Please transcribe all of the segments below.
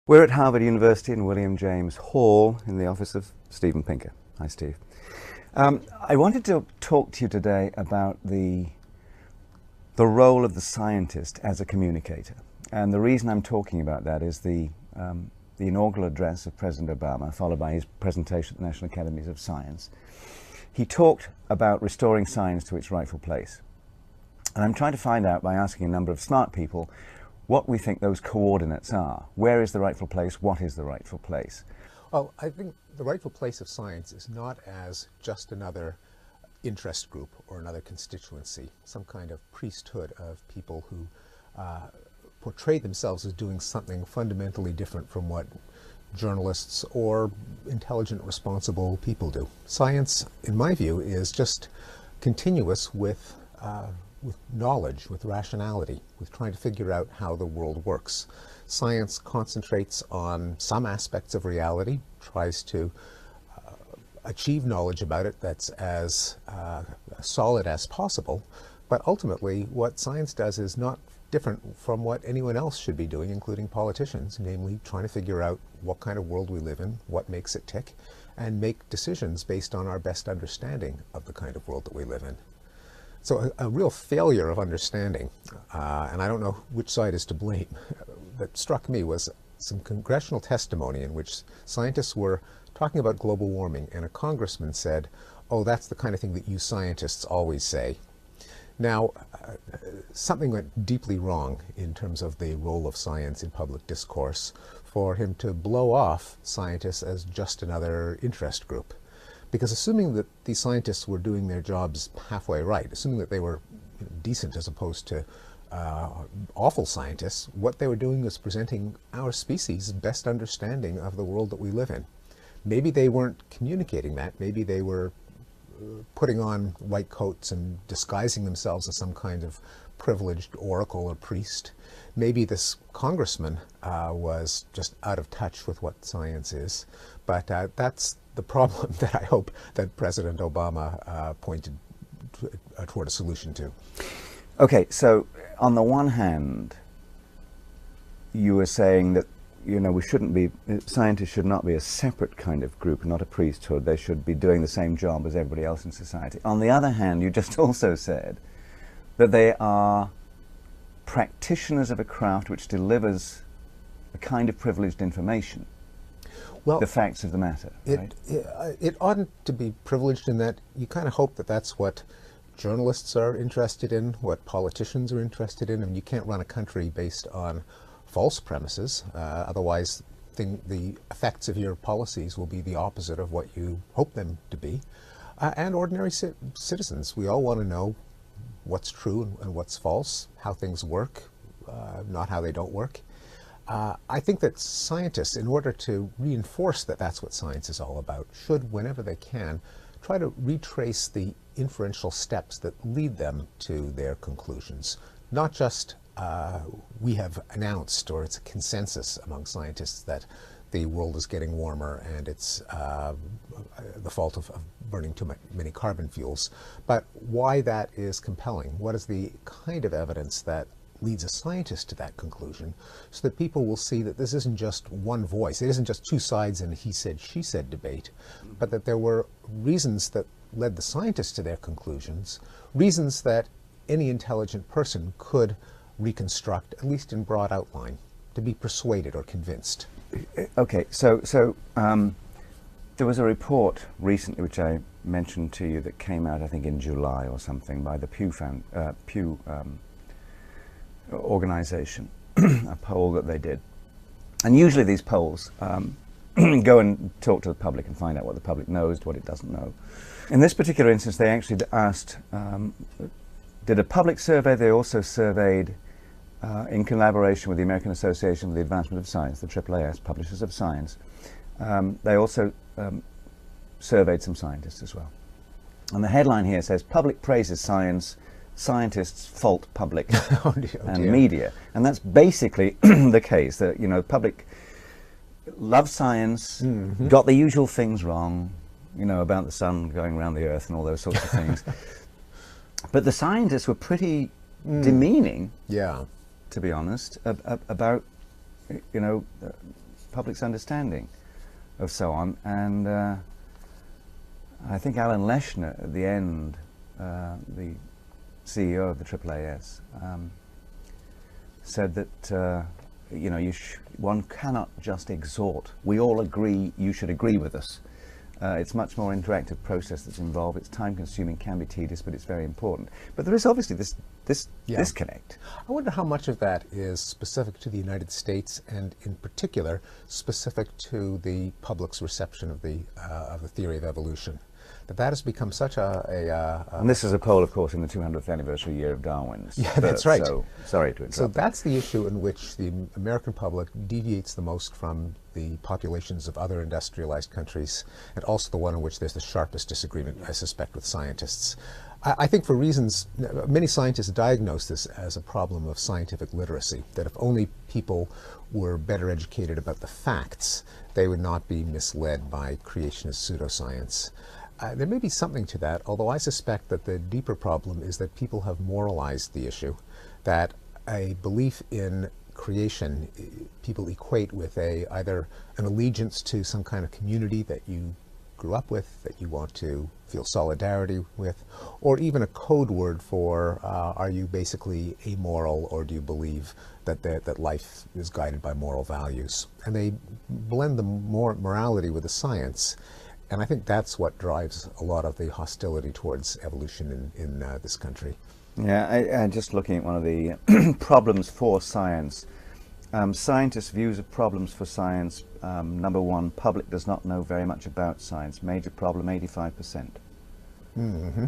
We're at Harvard University in William James Hall in the office of Steven Pinker. Hi, Steve. I wanted to talk to you today about the role of the scientist as a communicator. And the reason I'm talking about that is the inaugural address of President Obama, followed by his presentation at the National Academies of Science. He talked about restoring science to its rightful place. And I'm trying to find out, by asking a number of smart people, what we think those coordinates are. Where is the rightful place? What is the rightful place? Well, I think the rightful place of science is not as just another interest group or another constituency, some kind of priesthood of people who portray themselves as doing something fundamentally different from what journalists or intelligent, responsible people do. Science, in my view, is just continuous with knowledge, with rationality, with trying to figure out how the world works. Science concentrates on some aspects of reality, tries to achieve knowledge about it that's as solid as possible, but ultimately what science does is not different from what anyone else should be doing, including politicians, namely trying to figure out what kind of world we live in, what makes it tick, and make decisions based on our best understanding of the kind of world that we live in. So a real failure of understanding, and I don't know which side is to blame, that struck me was some congressional testimony in which scientists were talking about global warming, and a congressman said, "Oh, that's the kind of thing that you scientists always say." Now, something went deeply wrong in terms of the role of science in public discourse for him to blow off scientists as just another interest group. Because assuming that these scientists were doing their jobs halfway right, assuming that they were decent as opposed to awful scientists, what they were doing was presenting our species' best understanding of the world that we live in. Maybe they weren't communicating that. Maybe they were putting on white coats and disguising themselves as some kind of privileged oracle or priest. Maybe this congressman was just out of touch with what science is. But that's the problem that I hope that President Obama pointed toward a solution to. Okay, so on the one hand, you were saying that we shouldn't be, scientists should not be a separate kind of group, not a priesthood. They should be doing the same job as everybody else in society. On the other hand, you just also said that they are practitioners of a craft which delivers a kind of privileged information. Well, the facts of the matter, right? It oughtn't to be privileged in that you kind of hope that that's what journalists are interested in, what politicians are interested in, and you can't run a country based on false premises. Otherwise, the effects of your policies will be the opposite of what you hope them to be. And ordinary citizens, we all want to know what's true and what's false, how things work, not how they don't work. I think that scientists, in order to reinforce that that's what science is all about, should, whenever they can, try to retrace the inferential steps that lead them to their conclusions. Not just we have announced, or it's a consensus among scientists, that the world is getting warmer and it's the fault of burning too many carbon fuels, but why that is compelling. What is the kind of evidence that leads a scientist to that conclusion, so that people will see that this isn't just one voice, it isn't just two sides in a he said, she said debate, but that there were reasons that led the scientists to their conclusions, reasons that any intelligent person could reconstruct, at least in broad outline, to be persuaded or convinced. Okay, so there was a report recently which I mentioned to you that came out, I think, in July or something, by the Pew organization, a poll that they did. And usually these polls go and talk to the public and find out what the public knows, what it doesn't know. In this particular instance, they actually asked, did a public survey. They also surveyed, in collaboration with the American Association for the Advancement of Science, the AAAS, Publishers of Science, they also surveyed some scientists as well. And the headline here says, "Public praises science, scientists fault public and media." And that's basically the case, that public love science, got the usual things wrong, about the sun going around the earth and all those sorts of things. But the scientists were pretty demeaning, to be honest, about public's understanding of so on. And I think Alan Leshner, at the end, the CEO of the AAAS, said that you know, one cannot just exhort. We all agree you should agree with us. It's much more interactive process that's involved. It's time-consuming, can be tedious, but it's very important. But there is obviously this disconnect. I wonder how much of that is specific to the United States, and in particular specific to the public's reception of the theory of evolution. That has become such and this is a poll, of course, in the 200th anniversary year of Darwin's birth. Yeah, that's right. So, sorry to interrupt. So that's the issue in which the American public deviates the most from the populations of other industrialized countries, and also the one in which there's the sharpest disagreement, I suspect, with scientists. I think for reasons, many scientists diagnose this as a problem of scientific literacy, that if only people were better educated about the facts, they would not be misled by creationist pseudoscience. There may be something to that, although I suspect that the deeper problem is that people have moralized the issue, that a belief in creation people equate with either an allegiance to some kind of community that you grew up with, that you want to feel solidarity with, or even a code word for are you basically amoral, or do you believe that life is guided by moral values? And they blend the morality with the science. And I think that's what drives a lot of the hostility towards evolution in this country. Yeah, just looking at one of the problems for science. Scientists' views of problems for science. Number one, public does not know very much about science. Major problem, 85%. Mm-hmm.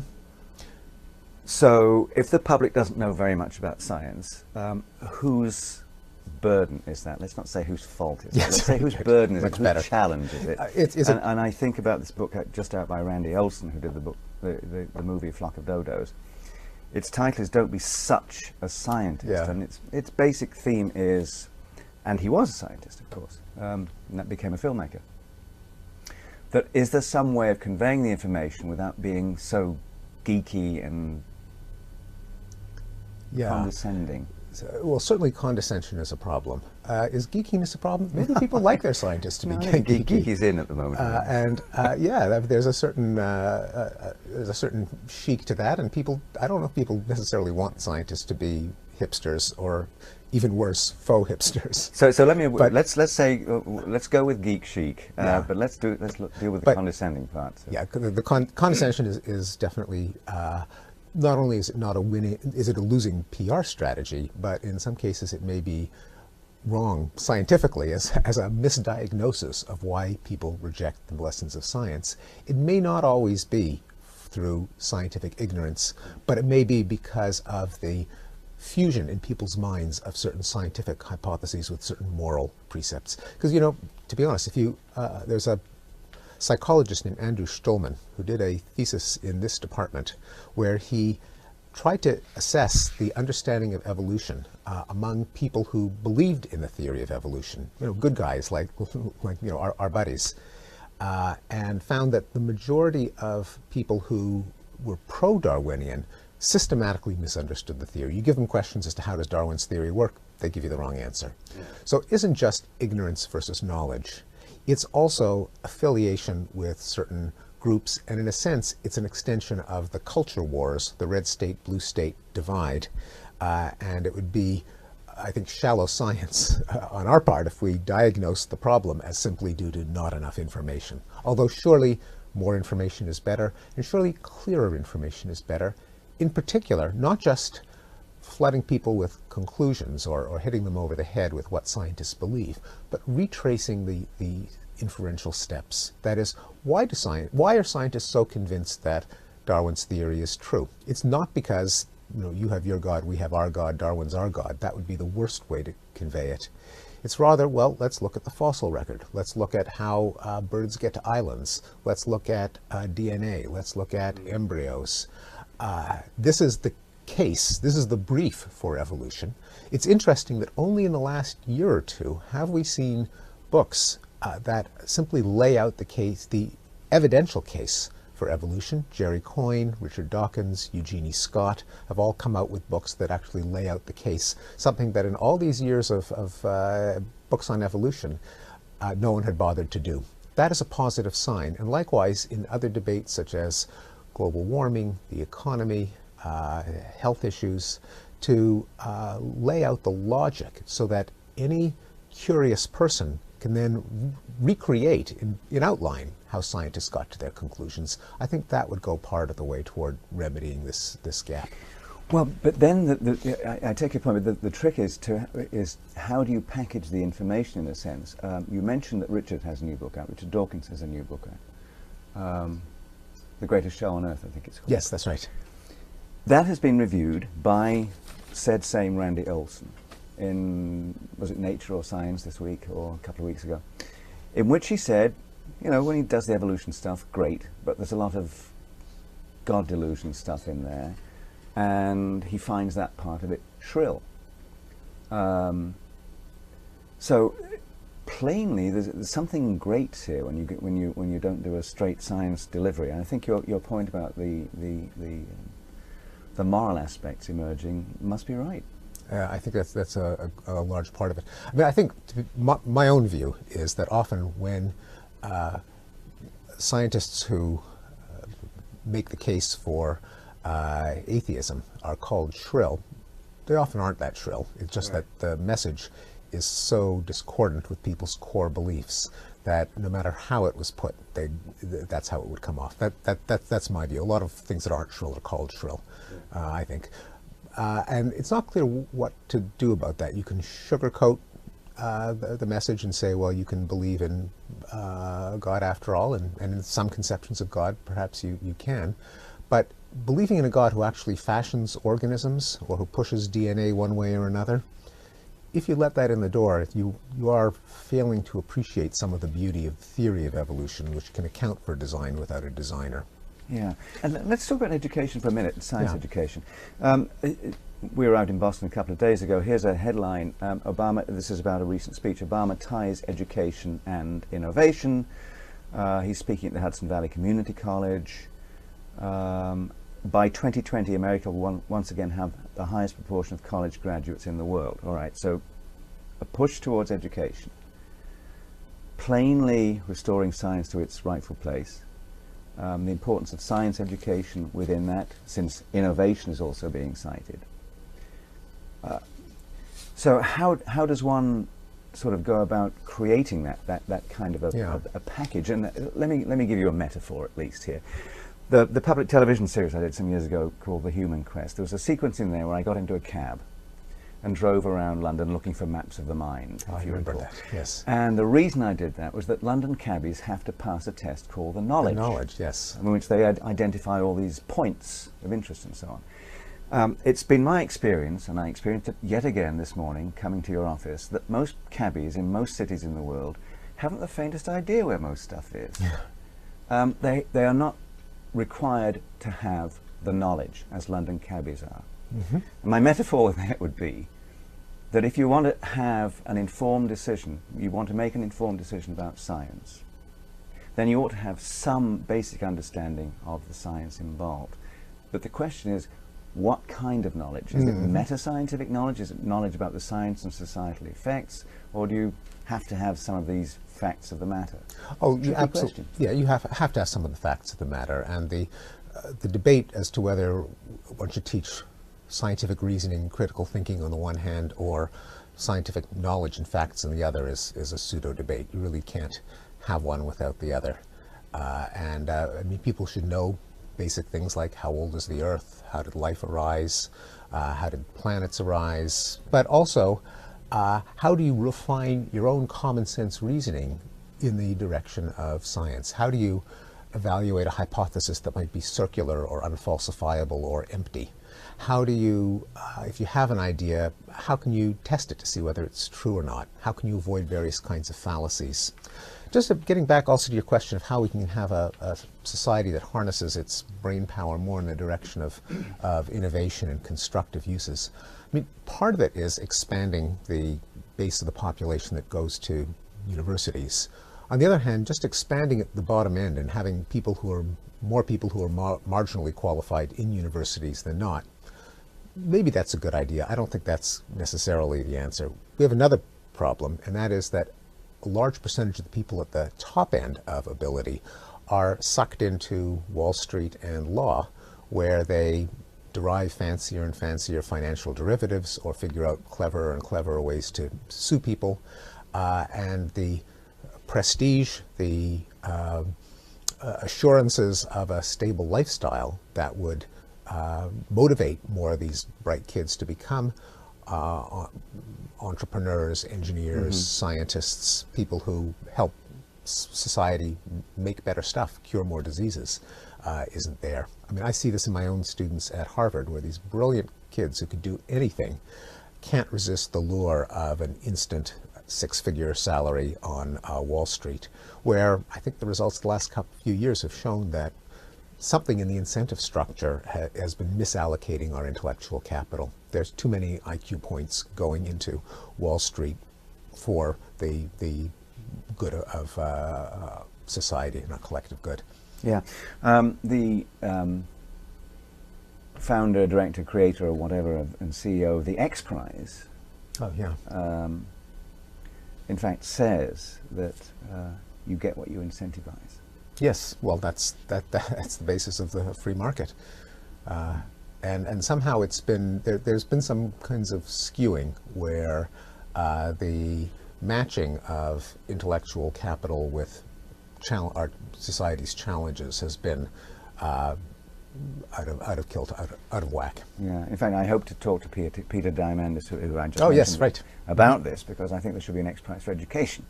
So if the public doesn't know very much about science, whose burden is that? Let's not say whose fault is it. Let's say whose burden is it, whose challenge is it? And I think about this book just out by Randy Olson, who did the book, the movie Flock of Dodos. Its title is "Don't Be Such a Scientist," and its basic theme is, and he was a scientist, of course, and that became a filmmaker. That is there some way of conveying the information without being so geeky and condescending? Well, certainly condescension is a problem. Is geekiness a problem? Maybe people like their scientists to be geeky. Geeky's in at the moment. There's a certain chic to that, and people, I don't know if people necessarily want scientists to be hipsters, or even worse, faux hipsters. So let's go with geek chic, but let's deal with the condescending part. So. Yeah, the condescension is definitely. Not only is it not is it a losing PR strategy, but in some cases it may be wrong scientifically as a misdiagnosis of why people reject the lessons of science. It may not always be through scientific ignorance, but it may be because of the fusion in people's minds of certain scientific hypotheses with certain moral precepts. Because, you know, to be honest, there's a psychologist named Andrew Stolman who did a thesis in this department where he tried to assess the understanding of evolution among people who believed in the theory of evolution, good guys like our buddies, and found that the majority of people who were pro-Darwinian systematically misunderstood the theory. You give them questions as to how does Darwin's theory work, they give you the wrong answer. So it isn't just ignorance versus knowledge. It's also affiliation with certain groups, and in a sense, it's an extension of the culture wars, the red state, blue state divide. And it would be, I think, shallow science on our part if we diagnose the problem as simply due to not enough information. Although surely more information is better, and surely clearer information is better. In particular, not just flooding people with conclusions or hitting them over the head with what scientists believe, but retracing the inferential steps. That is, why are scientists so convinced that Darwin's theory is true? It's not because you have your God, we have our God, Darwin's our God. That would be the worst way to convey it. It's rather, well, let's look at the fossil record. Let's look at how birds get to islands. Let's look at DNA. Let's look at embryos. This is the case, this is the brief for evolution. It's interesting that only in the last year or two have we seen books that simply lay out the case, the evidential case for evolution. Jerry Coyne, Richard Dawkins, Eugenie Scott have all come out with books that actually lay out the case, something that in all these years of books on evolution, no one had bothered to do. That is a positive sign. And likewise, in other debates such as global warming, the economy, health issues, to lay out the logic so that any curious person can then recreate in outline how scientists got to their conclusions. I think that would go part of the way toward remedying this gap. Well, but then I take your point, but the trick is how do you package the information in a sense? You mentioned that Richard has a new book out. Richard Dawkins has a new book out. The Greatest Show on Earth, I think it's called. Yes, that's right. That has been reviewed by said same Randy Olson in, was it Nature or Science this week or a couple of weeks ago, in which he said, you know, when he does the evolution stuff, great, but there's a lot of God delusion stuff in there, and he finds that part of it shrill. So plainly, there's something great here when you don't do a straight science delivery. And I think your point about the moral aspects emerging must be right. I think that's a large part of it. I mean, I think my own view is that often when scientists who make the case for atheism are called shrill, they often aren't that shrill. It's just right. that the message is so discordant with people's core beliefs that no matter how it was put, that's how it would come off. That's my view. A lot of things that aren't shrill are called shrill, I think. And it's not clear what to do about that. You can sugarcoat the message and say, well, you can believe in God after all, and in some conceptions of God, perhaps you can. But believing in a God who actually fashions organisms or who pushes DNA one way or another, if you let that in the door, you are failing to appreciate some of the beauty of the theory of evolution, which can account for design without a designer. Yeah, and let's talk about education for a minute, science education. We were out in Boston a couple of days ago. Here's a headline, Obama, this is about a recent speech, Obama ties education and innovation. He's speaking at the Hudson Valley Community College. By 2020, America will once again have the highest proportion of college graduates in the world. All right, so a push towards education, plainly restoring science to its rightful place. The importance of science education within that, since innovation is also being cited. So how does one sort of go about creating that kind of a package? And let me give you a metaphor at least here. The public television series I did some years ago called The Human Quest, there was a sequence in there where I got into a cab and drove around London looking for maps of the mind. I remember that, yes. And the reason I did that was that London cabbies have to pass a test called the Knowledge. The Knowledge, yes. In which they identify all these points of interest and so on. It's been my experience, and I experienced it yet again this morning coming to your office, that most cabbies in most cities in the world haven't the faintest idea where most stuff is. They are not required to have the knowledge as London cabbies are. Mm-hmm. And my metaphor with that would be that if you want to have an informed decision, you want to make an informed decision about science, then you ought to have some basic understanding of the science involved. But the question is, what kind of knowledge? Is it meta-scientific knowledge? Is it knowledge about the science and societal effects? Or do you have to have some of these facts of the matter? Oh, you absolutely. Yeah, you have to have some of the facts of the matter. And the debate as to whether one should teach scientific reasoning, critical thinking on the one hand, or scientific knowledge and facts on the other is a pseudo-debate. You really can't have one without the other. I mean, people should know basic things like how old is the Earth, how did life arise, how did planets arise, but also how do you refine your own common sense reasoning in the direction of science? How do you evaluate a hypothesis that might be circular or unfalsifiable or empty? How do you, if you have an idea, how can you test it to see whether it's true or not? How can you avoid various kinds of fallacies? Just getting back also to your question of how we can have a society that harnesses its brain power more in the direction of innovation and constructive uses. I mean, part of it is expanding the base of the population that goes to universities. On the other hand, just expanding at the bottom end and having more people who are marginally qualified in universities than not, maybe that's a good idea. I don't think that's necessarily the answer. We have another problem, and that is that a large percentage of the people at the top end of ability are sucked into Wall Street and law, where they derive fancier and fancier financial derivatives or figure out cleverer and cleverer ways to sue people. And the prestige, the assurances of a stable lifestyle that would motivate more of these bright kids to become entrepreneurs, engineers, scientists, people who help society make better stuff, cure more diseases, isn't there. I mean, I see this in my own students at Harvard, where these brilliant kids who could do anything can't resist the lure of an instant six-figure salary on Wall Street, where I think the results of the last few years have shown that something in the incentive structure has been misallocating our intellectual capital. There's too many IQ points going into Wall Street for the good of society, not collective good. Yeah. The founder, director, creator, or whatever, and CEO of the X Prize, Oh, yeah. in fact, says that you get what you incentivize. Yes, well, that's the basis of the free market, and somehow it's been there's been some kinds of skewing where the matching of intellectual capital with our society's challenges has been out of kilt, out of whack. Yeah. In fact, I hope to talk to Peter Diamandis, who I just Oh, yes, mentioned, right. about this, because I think there should be an X Prize for education.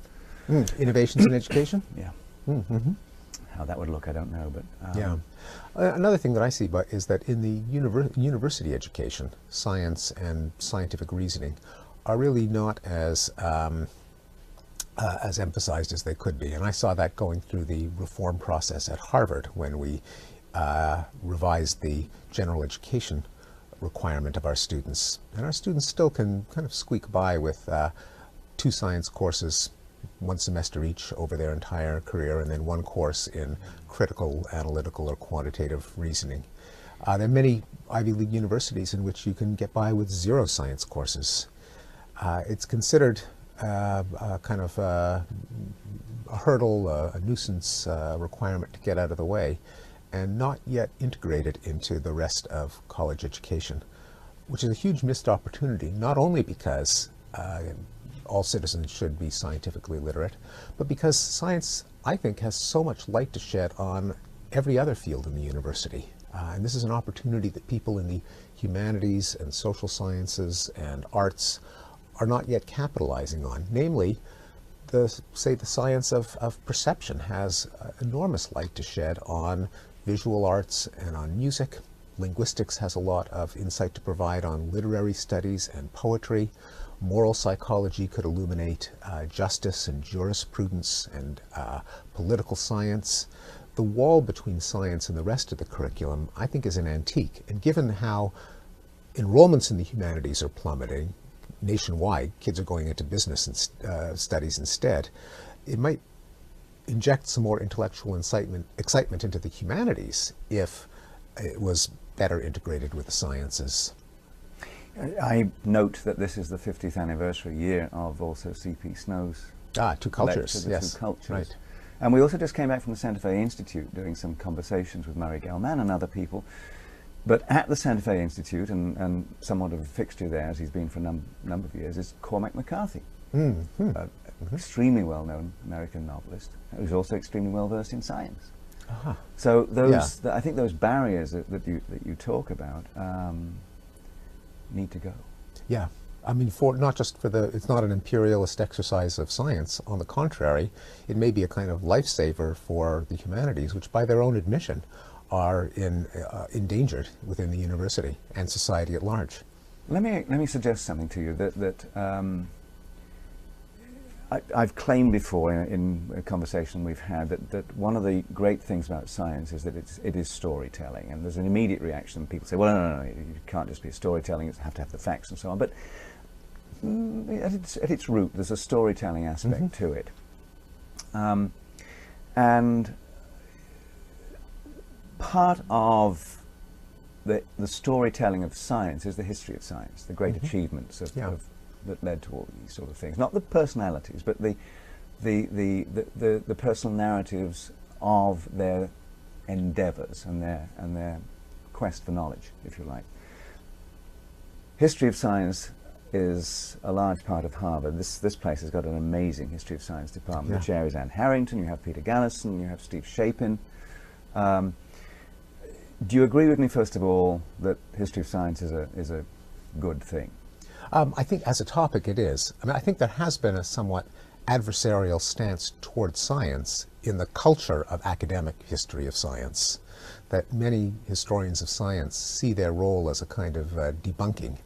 Innovations in education. Yeah. Mm-hmm. How that would look, I don't know, but Yeah. Another thing that I see is that in the university education, science and scientific reasoning are really not as emphasized as they could be. And I saw that going through the reform process at Harvard when we revised the general education requirement of our students. And our students still can kind of squeak by with 2 science courses, 1 semester each over their entire career, and then 1 course in critical, analytical, or quantitative reasoning. There are many Ivy League universities in which you can get by with 0 science courses. It's considered kind of a hurdle, a nuisance requirement to get out of the way, and not yet integrated into the rest of college education, which is a huge missed opportunity, not only because all citizens should be scientifically literate, but because science, I think, has so much light to shed on every other field in the university. And this is an opportunity that people in the humanities and social sciences and arts are not yet capitalizing on. Namely, the science of perception has enormous light to shed on visual arts and on music. Linguistics has a lot of insight to provide on literary studies and poetry. Moral psychology could illuminate justice and jurisprudence and political science. The wall between science and the rest of the curriculum, I think, is an antique. And given how enrollments in the humanities are plummeting nationwide, kids are going into business and studies instead, it might inject some more intellectual excitement into the humanities if it was better integrated with the sciences. I note that this is the 50th anniversary year of also C.P. Snow's Two Cultures, lecture, yes. Two Cultures. Right. And we also just came back from the Santa Fe Institute doing some conversations with Murray Gell-Mann and other people. But at the Santa Fe Institute, and somewhat of a fixture there, as he's been for a number of years, is Cormac McCarthy, an extremely well-known American novelist, who's also extremely well-versed in science. Uh-huh. So those, I think those barriers that you talk about need to go. Yeah. I mean, not just for it's not an imperialist exercise of science. On the contrary, it may be a kind of lifesaver for the humanities, which by their own admission are endangered within the university and society at large. Let me suggest something to you that I've claimed before in a conversation we've had that one of the great things about science is that it is storytelling, and there's an immediate reaction. People say, well, no, you can't just be storytelling, you have to have the facts and so on. But at its root, there's a storytelling aspect to it. And part of the storytelling of science is the history of science, the great achievements that led to all these sort of things. Not the personalities, but the the personal narratives of their endeavours and their quest for knowledge, if you like. History of science is a large part of Harvard. This place has got an amazing history of science department. Yeah. The chair is Anne Harrington, you have Peter Gallison, you have Steve Shapin. Do you agree with me, first of all, that history of science is a good thing? I think as a topic it is. I mean, I think there has been a somewhat adversarial stance towards science in the culture of academic history of science, that many historians of science see their role as a kind of debunking,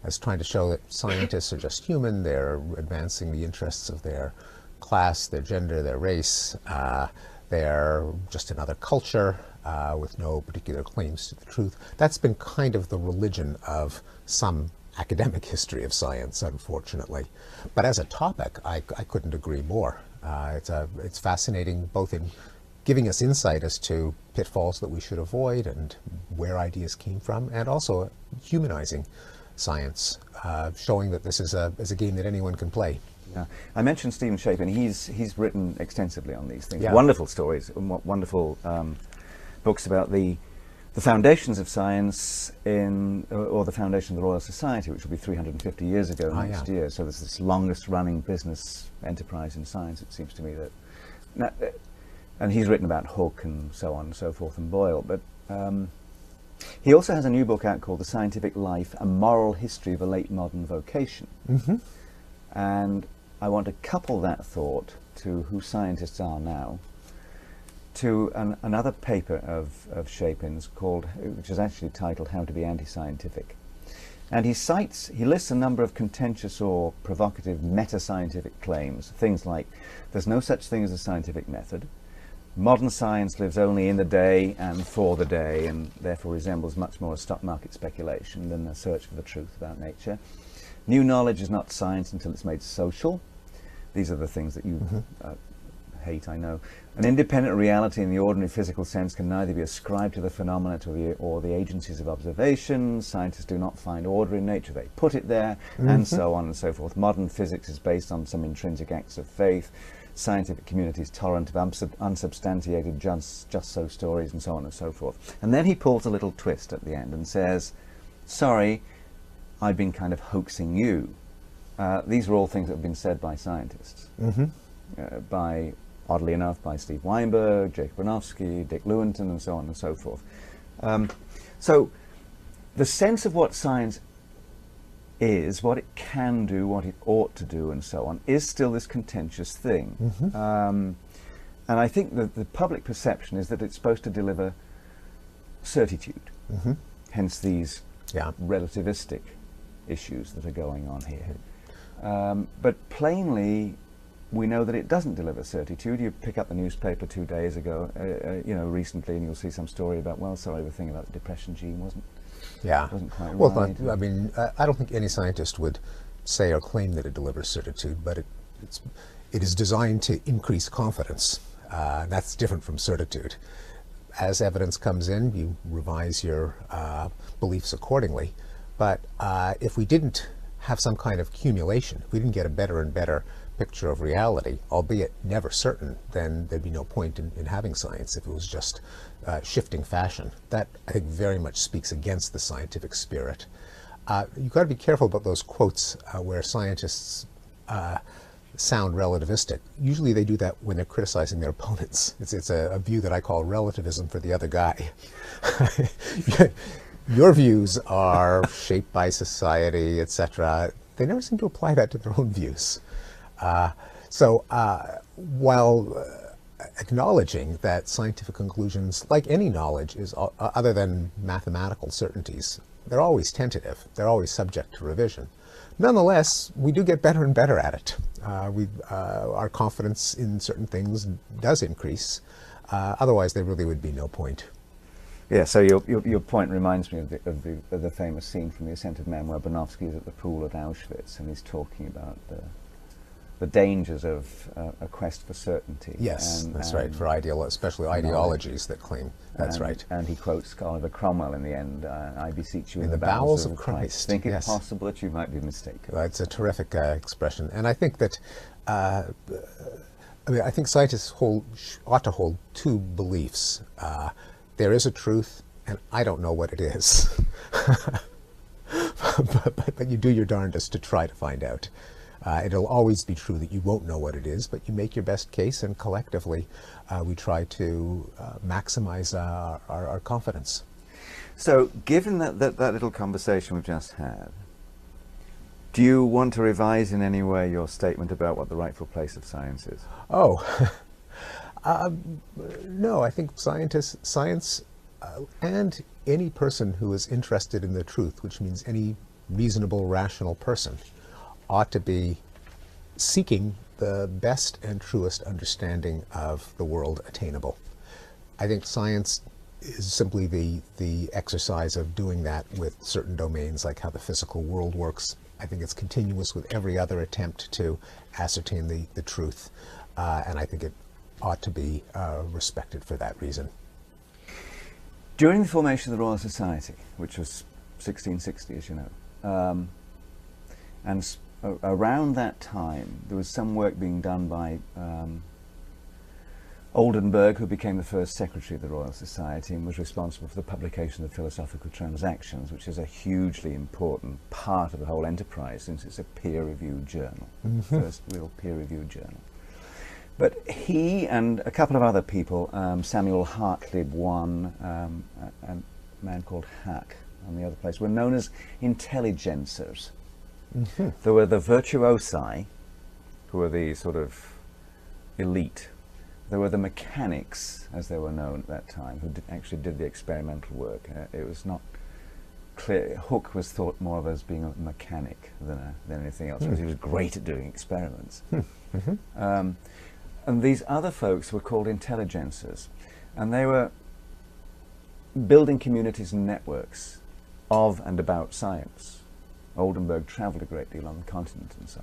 as trying to show that scientists are just human, they're advancing the interests of their class, their gender, their race, they're just another culture with no particular claims to the truth. That's been kind of the religion of some academic history of science, unfortunately. But as a topic, I couldn't agree more. It's fascinating both in giving us insight as to pitfalls that we should avoid and where ideas came from, and also humanizing science, showing that this is a game that anyone can play. Yeah. I mentioned Stephen Shapin. He's written extensively on these things. Yeah. Wonderful stories, wonderful books about the foundations of science or the foundation of the Royal Society, which will be 350 years ago next year. So this is this longest running business enterprise in science, it seems to me. And he's written about Hooke and so on and so forth, and Boyle. But he also has a new book out called The Scientific Life, A Moral History of a Late Modern Vocation. Mm-hmm. And I want to couple that thought to who scientists are now to another paper of Shapin's which is actually titled How to be Anti-Scientific. And he lists a number of contentious or provocative meta-scientific claims, things like there's no such thing as a scientific method, modern science lives only in the day and for the day, and therefore resembles much more a stock market speculation than a search for the truth about nature. New knowledge is not science until it's made social. These are the things that you hate, I know. An independent reality in the ordinary physical sense can neither be ascribed to the phenomena or the agencies of observation. Scientists do not find order in nature, they put it there, and so on and so forth. Modern physics is based on some intrinsic acts of faith. Scientific community is tolerant of unsubstantiated just so stories, and so on and so forth. And then he pulls a little twist at the end and says, sorry, I've been kind of hoaxing you. These are all things that have been said by scientists. Oddly enough, by Steve Weinberg, Jacob Bronowski, Dick Lewontin, and so on and so forth. So the sense of what science is, what it can do, what it ought to do, and so on, is still this contentious thing. And I think that the public perception is that it's supposed to deliver certitude, hence these relativistic issues that are going on here. But plainly, we know that it doesn't deliver certitude. You pick up the newspaper 2 days ago, recently, and you'll see some story about, well, sorry, the thing about the depression gene wasn't quite right. I mean, I don't think any scientist would say or claim that it delivers certitude, but it is designed to increase confidence. That's different from certitude. As evidence comes in, you revise your beliefs accordingly. But if we didn't have some kind of accumulation, if we didn't get a better and better picture of reality, albeit never certain, then there'd be no point in having science if it was just shifting fashion. That, I think, very much speaks against the scientific spirit. You've got to be careful about those quotes where scientists sound relativistic. Usually they do that when they're criticizing their opponents. It's a view that I call relativism for the other guy. Your views are shaped by society, etc. They never seem to apply that to their own views. So while acknowledging that scientific conclusions, like any knowledge, is other than mathematical certainties, they're always tentative. They're always subject to revision. Nonetheless, we do get better and better at it. Our confidence in certain things does increase. Otherwise, there really would be no point. Yeah, so your point reminds me of the famous scene from The Ascent of Man where Bronowski is at the pool at Auschwitz and he's talking about the dangers of a quest for certainty. Yes, that's right, for especially ideologies that claim, that's right. And he quotes Oliver Cromwell in the end, I beseech you in the bowels of Christ. Think it possible that you might be mistaken. It's a terrific expression. And I think that I mean, I think scientists ought to hold two beliefs. There is a truth, and I don't know what it is. but you do your darndest to try to find out. It'll always be true that you won't know what it is, but you make your best case, and collectively we try to maximize our confidence. So, given that little conversation we've just had, do you want to revise in any way your statement about what the rightful place of science is? Oh, no, I think science, and any person who is interested in the truth, which means any reasonable, rational person, ought to be seeking the best and truest understanding of the world attainable. I think science is simply the exercise of doing that with certain domains, like how the physical world works. I think it's continuous with every other attempt to ascertain the truth, and I think it ought to be respected for that reason. During the formation of the Royal Society, which was 1660, as you know, and around that time there was some work being done by Oldenburg, who became the first secretary of the Royal Society and was responsible for the publication of the Philosophical Transactions, which is a hugely important part of the whole enterprise since it's a peer-reviewed journal, first real peer-reviewed journal. But he and a couple of other people, Samuel Hartlib one, and a man called Hack on the other place, were known as intelligencers. There were the virtuosi, who were the sort of elite. There were the mechanics, as they were known at that time, who actually did the experimental work. It was not clear. Hooke was thought more of as being a mechanic than anything else, because he was great at doing experiments. And these other folks were called intelligencers, and they were building communities and networks of and about science. Oldenburg travelled a great deal on the continent and so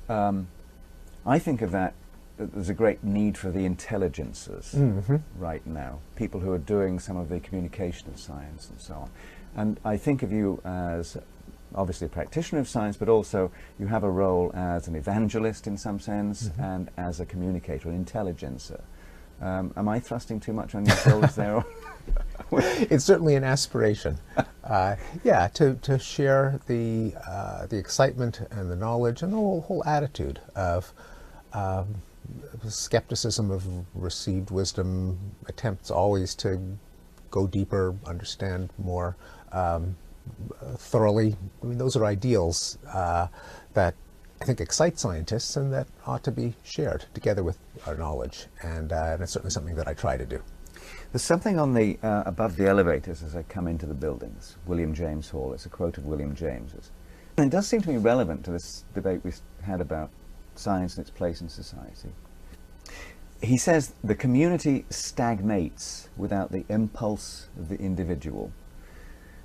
on. I think of that there's a great need for the intelligencers right now, people who are doing some of the communication of science and so on. And I think of you as obviously a practitioner of science, but also you have a role as an evangelist in some sense and as a communicator, an intelligencer. Am I thrusting too much on your shoulders there? It's certainly an aspiration. Yeah, to share the excitement and the knowledge and the whole attitude of skepticism of received wisdom, attempts always to go deeper, understand more thoroughly. I mean, those are ideals that I think excite scientists and that ought to be shared together with our knowledge, and it's certainly something that I try to do. There's something on the above the elevators as I come into the buildings, William James Hall. It's a quote of William James's. And it does seem to be relevant to this debate we had about science and its place in society. He says the community stagnates without the impulse of the individual,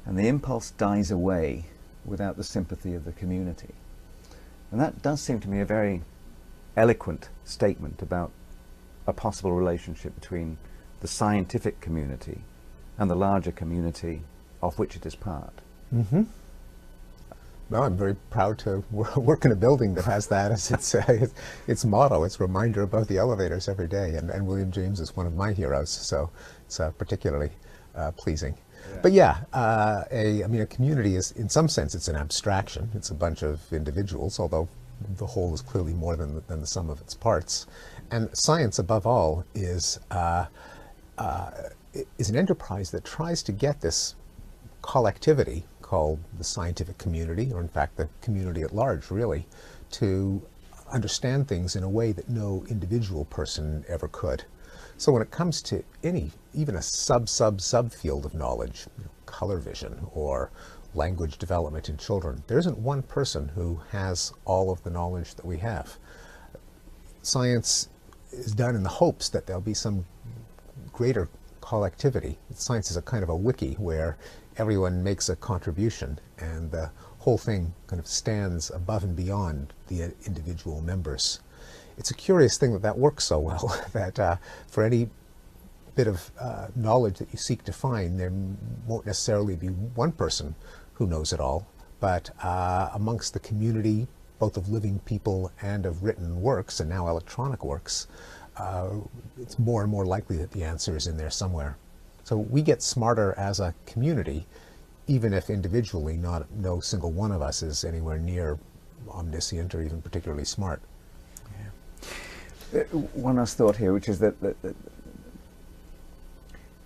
and the impulse dies away without the sympathy of the community. And that does seem to me a very eloquent statement about a possible relationship between the scientific community and the larger community of which it is part. Well, I'm very proud to work in a building that has that as its motto, its reminder about the elevators every day. And William James is one of my heroes, so it's particularly pleasing. Yeah. But yeah, I mean, a community is, in some sense, it's an abstraction. It's a bunch of individuals, although the whole is clearly more than the sum of its parts. And science, above all, is an enterprise that tries to get this collectivity called the scientific community, or in fact the community at large, really, to understand things in a way that no individual person ever could. So when it comes to even a subfield of knowledge, color vision or language development in children, there isn't one person who has all of the knowledge that we have. Science is done in the hopes that there'll be some greater collectivity. Science is a kind of a wiki where everyone makes a contribution and the whole thing kind of stands above and beyond the individual members. It's a curious thing that works so well that for any bit of knowledge that you seek to find, there won't necessarily be one person who knows it all, but amongst the community, both of living people and of written works, and now electronic works, it's more and more likely that the answer is in there somewhere. So we get smarter as a community, even if individually no single one of us is anywhere near omniscient or even particularly smart. Yeah. One last thought here, which is that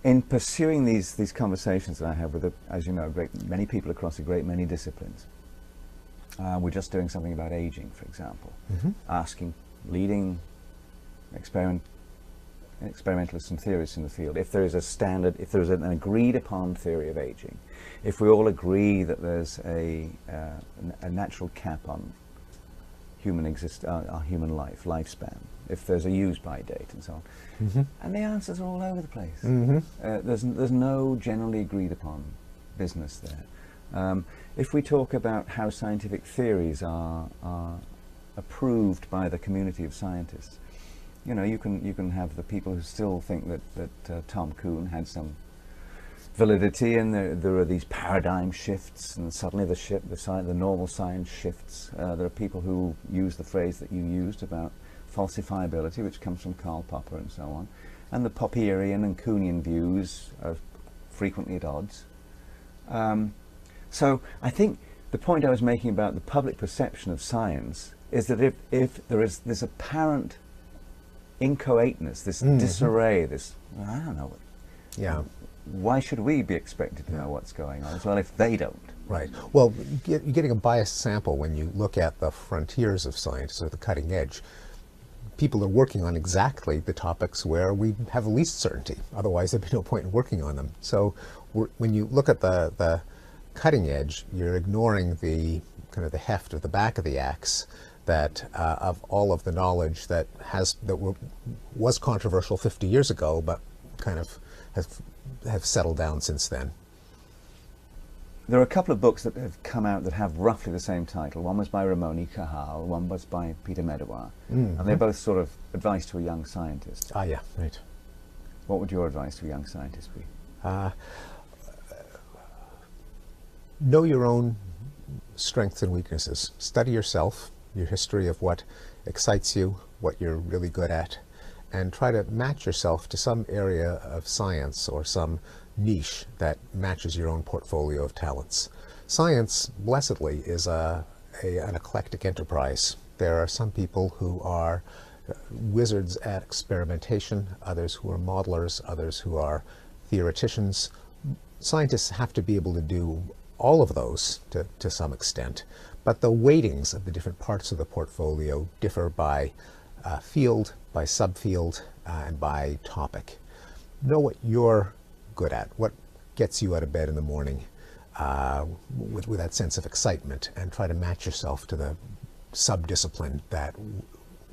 in pursuing these conversations that I have with, as you know, many people across a great many disciplines, we're just doing something about aging, for example, asking leading experimentalists and theorists in the field if there is a standard, if there is an agreed upon theory of aging, if we all agree that there's a natural cap on our human lifespan, if there's a use-by date and so on. And the answers are all over the place. There's no generally agreed upon business there. If we talk about how scientific theories are approved by the community of scientists, you know, you can have the people who still think that Tom Kuhn had some validity, and there are these paradigm shifts, and suddenly the normal science shifts. There are people who use the phrase that you used about falsifiability, which comes from Karl Popper and so on, and the Popperian and Kuhnian views are frequently at odds. So I think the point I was making about the public perception of science is that if there is this apparent inchoateness, this disarray, this, I don't know, why should we be expected to know what's going on as well if they don't? Right. Well, you're getting a biased sample when you look at the frontiers of science, or the cutting edge. People are working on exactly the topics where we have the least certainty. Otherwise, there'd be no point in working on them. So when you look at the cutting edge, you're ignoring the kind of the heft of the back of the axe, that of all of the knowledge that was controversial 50 years ago, but kind of have settled down since then. There are a couple of books that have come out that have roughly the same title. One was by Ramoni Cajal, one was by Peter Medawar, and they're both sort of advice to a young scientist. Ah, yeah, right. What would your advice to a young scientist be? Know your own strengths and weaknesses. Study yourself, your history of what excites you, what you're really good at, and try to match yourself to some area of science or some niche that matches your own portfolio of talents. Science, blessedly, is an eclectic enterprise. There are some people who are wizards at experimentation, others who are modelers, others who are theoreticians. Scientists have to be able to do all of those to some extent, but the weightings of the different parts of the portfolio differ by field, by subfield, and by topic. Know what you're good at, what gets you out of bed in the morning with that sense of excitement, and try to match yourself to the sub-discipline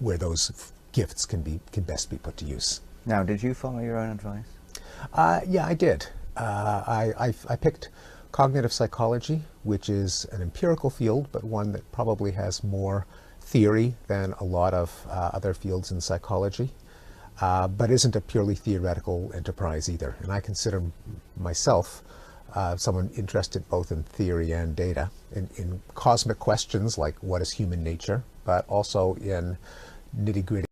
where those gifts can best be put to use. Now, did you follow your own advice? Yeah, I did. I picked cognitive psychology, which is an empirical field, but one that probably has more theory than a lot of other fields in psychology, but isn't a purely theoretical enterprise either. And I consider myself someone interested both in theory and data, in cosmic questions like what is human nature, but also in nitty-gritty